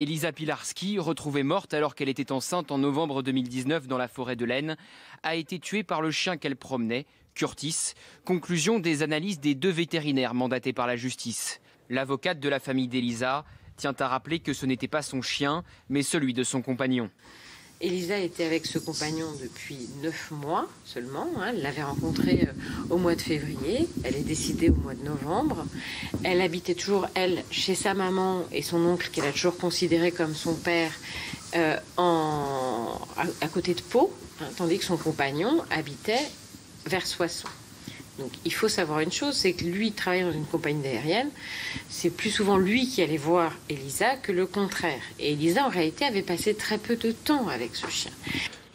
Elisa Pilarski, retrouvée morte alors qu'elle était enceinte en novembre 2019 dans la forêt de l'Aisne, a été tuée par le chien qu'elle promenait, Curtis. Conclusion des analyses des 2 vétérinaires mandatés par la justice. L'avocate de la famille d'Elisa tient à rappeler que ce n'était pas son chien, mais celui de son compagnon. Elisa était avec ce compagnon depuis 9 mois seulement. Elle l'avait rencontré au mois de février. Elle est décédée au mois de novembre. Elle habitait toujours, elle, chez sa maman et son oncle, qu'elle a toujours considéré comme son père, à côté de Pau, tandis que son compagnon habitait vers Soissons. Donc il faut savoir une chose, c'est que lui, travaillant dans une compagnie aérienne, c'est plus souvent lui qui allait voir Elisa que le contraire. Et Elisa, en réalité, avait passé très peu de temps avec ce chien.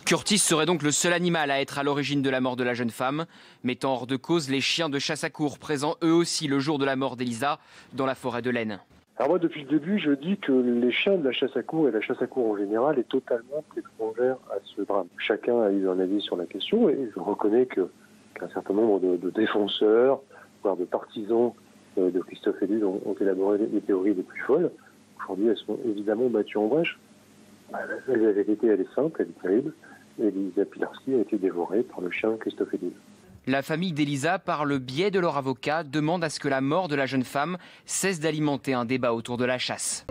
Curtis serait donc le seul animal à être à l'origine de la mort de la jeune femme, mettant hors de cause les chiens de chasse à courre présents eux aussi le jour de la mort d'Elisa dans la forêt de l'Aisne. Alors moi, depuis le début, je dis que les chiens de la chasse à courre et la chasse à courre en général est totalement étrangère à ce drame. Chacun a eu un avis sur la question et je reconnais qu'un certain nombre de défenseurs, voire de partisans de Christophe Hédule ont élaboré les théories les plus folles. Aujourd'hui, elles sont évidemment battues en brèche. La vérité, elle est simple, elle est terrible. Elisa Pilarski a été dévorée par le chien Christophe Hédule. La famille d'Elisa, par le biais de leur avocat, demande à ce que la mort de la jeune femme cesse d'alimenter un débat autour de la chasse.